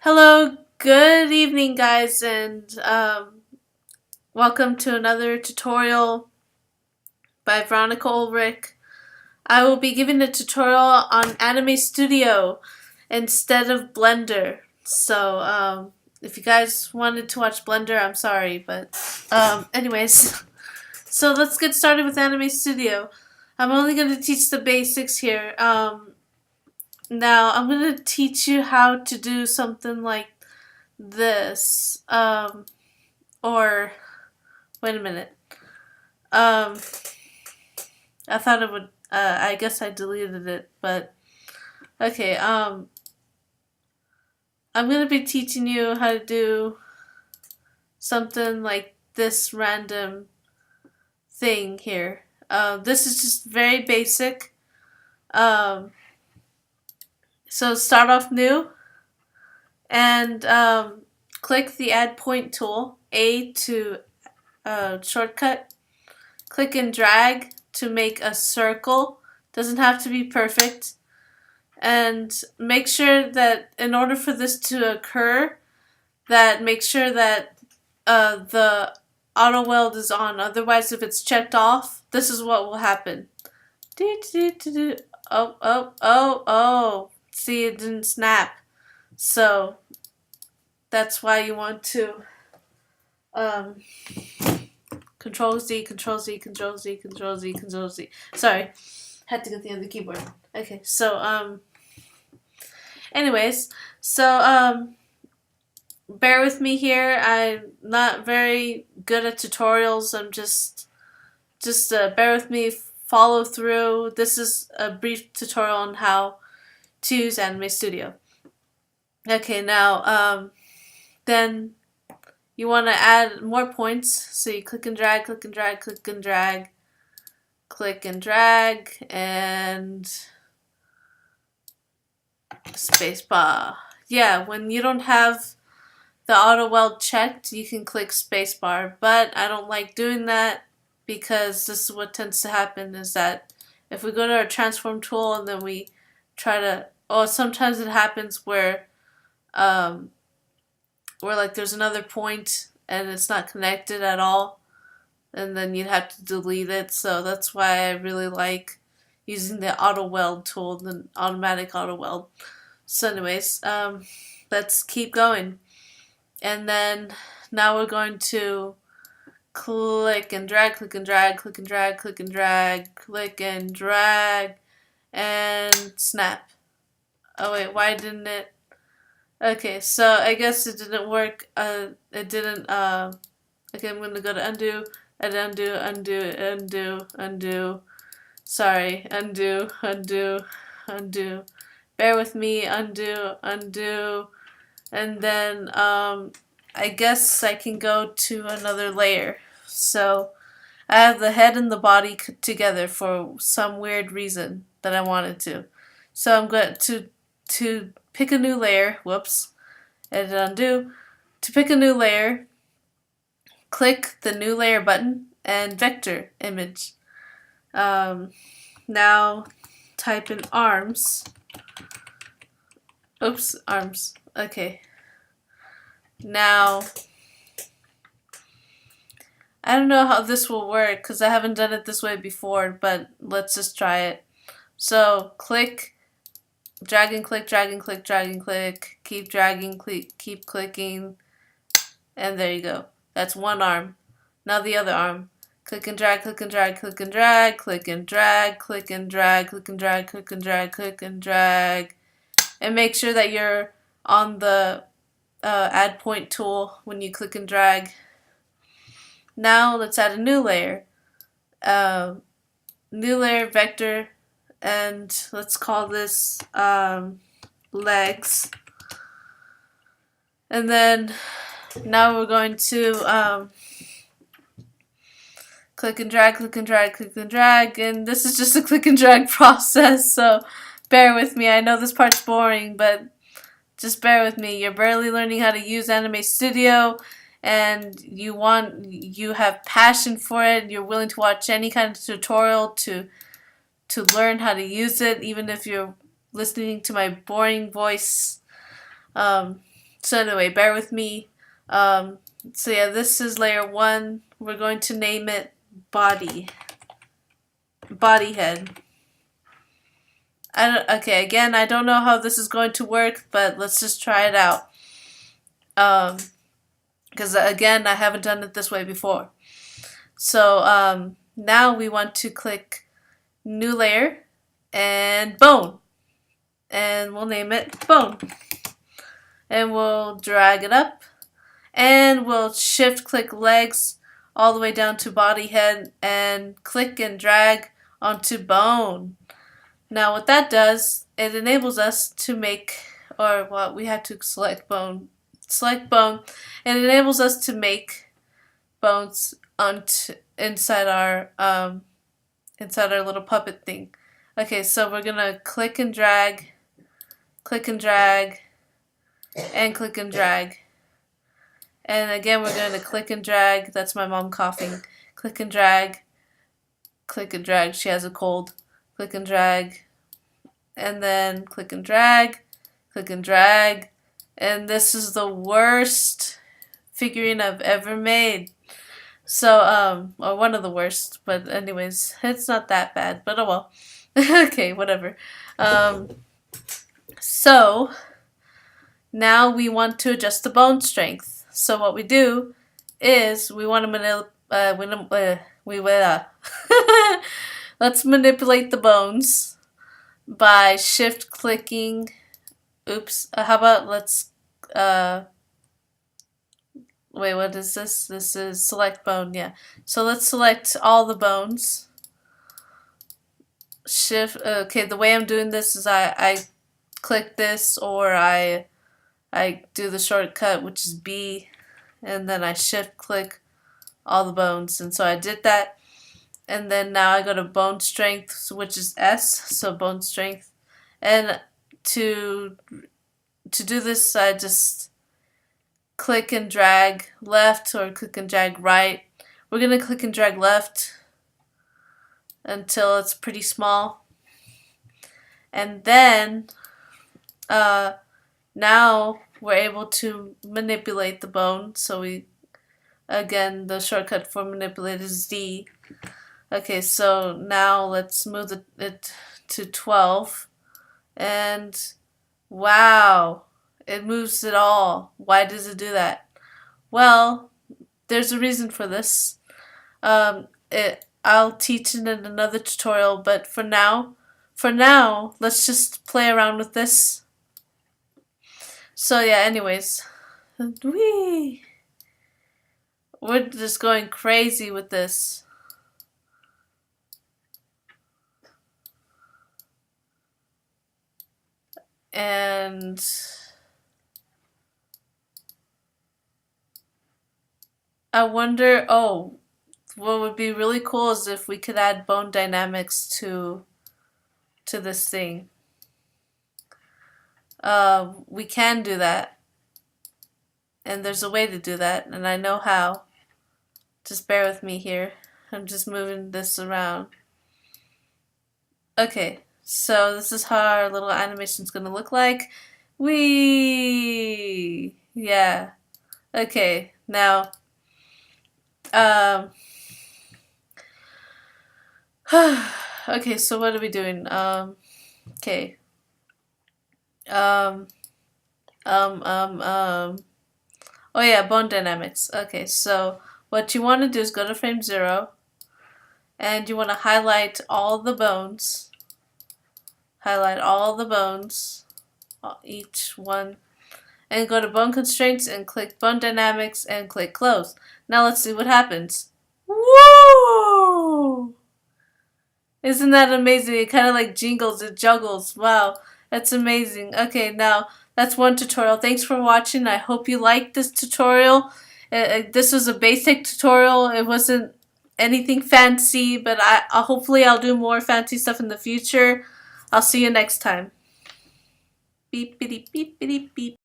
Hello, good evening, guys, and welcome to another tutorial by Veronica Ulrich. I will be giving a tutorial on Anime Studio instead of Blender. So, if you guys wanted to watch Blender, I'm sorry, but anyways, so let's get started with Anime Studio. I'm only going to teach the basics here. Now, I'm going to teach you how to do something like this. Or wait a minute. I thought it would. I guess I deleted it, but okay. I'm gonna be teaching you how to do something like this random thing here. This is just very basic. So start off new and click the Add Point tool. A to shortcut. Click and drag to make a circle. Doesn't have to be perfect. And make sure that in order for this to occur, make sure that the auto weld is on. Otherwise, if it's checked off, this is what will happen. Oh. See, it didn't snap. So that's why you want to Control Z, Control Z, Control Z, Control Z, Control Z. Sorry, had to get the other keyboard. Okay, so anyways, so bear with me here. I'm not very good at tutorials. I'm just bear with me. Follow through. This is a brief tutorial on how to use Anime Studio. Okay, now then you want to add more points, so you click and drag, click and drag, click and drag, click and drag, and spacebar. Yeah, when you don't have the auto weld checked, you can click spacebar, but I don't like doing that because this is what tends to happen is that if we go to our transform tool and then we try to, sometimes it happens where like there's another point and it's not connected at all, and then you'd have to delete it. So that's why I really like using the auto weld tool, the automatic auto weld. So anyways, let's keep going. And then now we're going to click and drag, click and drag, click and drag, click and drag, click and drag, and snap. Oh wait, why didn't it? Okay, so I guess it didn't work. It didn't. Okay, I'm gonna go to undo, and undo, undo, undo, undo. Sorry, undo, undo, undo. Bear with me, undo, undo, and then I guess I can go to another layer. So I have the head and the body together for some weird reason that I wanted to. So I'm going to pick a new layer, whoops, and undo. To pick a new layer, click the new layer button and vector image. Now type in arms. Oops, arms. Okay. Now, I don't know how this will work because I haven't done it this way before, but let's just try it. So click, drag and click, drag and click, drag and click, keep dragging, keep clicking, and there you go. That's one arm. Now the other arm. Click and drag, click and drag, click and drag, click and drag, click and drag, click and drag, click and drag, click and drag. And make sure that you're on the add point tool when you click and drag. Now let's add a new layer. New layer, vector, and let's call this legs. And then now we're going to click and drag, click and drag, click and drag, and this is just a click and drag process, so bear with me. I know this part's boring, but just bear with me. You're barely learning how to use Anime Studio, and you have passion for it. You're willing to watch any kind of tutorial to learn how to use it, even if you're listening to my boring voice. So anyway, bear with me. So yeah, this is layer 1. We're going to name it body. Body head. Okay, again, I don't know how this is going to work, but let's just try it out. Because again, I haven't done it this way before. So now we want to click new layer and bone. And we'll name it bone. And we'll drag it up. And we'll shift click legs all the way down to body head and click and drag onto bone. Now what that does, it enables us to make, or well, we had to select bone, and it enables us to make bones inside our little puppet thing. Okay, so we're gonna click and drag, and click and drag. And again, we're going to click and drag. That's my mom coughing. Click and drag. Click and drag. She has a cold. Click and drag. And then click and drag. Click and drag. And this is the worst figurine I've ever made. So, or one of the worst. But anyways, it's not that bad. But oh well. Okay, whatever. So, now we want to adjust the bone strength. So what we do is we want to let's manipulate the bones by shift clicking. Oops. How about let's wait, what is this? This is select bone, yeah. So let's select all the bones. Shift, okay, the way I'm doing this is I click this, or I do the shortcut, which is B, and then I shift click all the bones. And so I did that. And then now I go to bone strength, which is S, so bone strength. And to do this, I just click and drag left or click and drag right. We're going to click and drag left until it's pretty small. And then now we're able to manipulate the bone. So we, again, the shortcut for manipulate is D. Okay, so now let's move it to 12. And wow, it moves it all. Why does it do that? Well, there's a reason for this. I'll teach it in another tutorial, but for now, let's just play around with this. So yeah, anyways, we're just going crazy with this. And I wonder, oh, what would be really cool is if we could add bone dynamics to this thing. We can do that, and there's a way to do that, and I know how. Just bear with me here. I'm just moving this around. Okay, so this is how our little animation is gonna look like. Yeah. Okay, now okay, so what are we doing? Okay. Oh yeah, bone dynamics. Okay, so what you want to do is go to frame 0, and you want to highlight all the bones. Highlight all the bones, each one, and go to bone constraints and click bone dynamics and click close. Now let's see what happens. Woo! Isn't that amazing? It kind of like jingles, it juggles. Wow, that's amazing. Okay, now that's one tutorial. Thanks for watching. I hope you liked this tutorial. This was a basic tutorial. It wasn't anything fancy, but hopefully I'll do more fancy stuff in the future. I'll see you next time. Beep, beep, beep, beep, beep.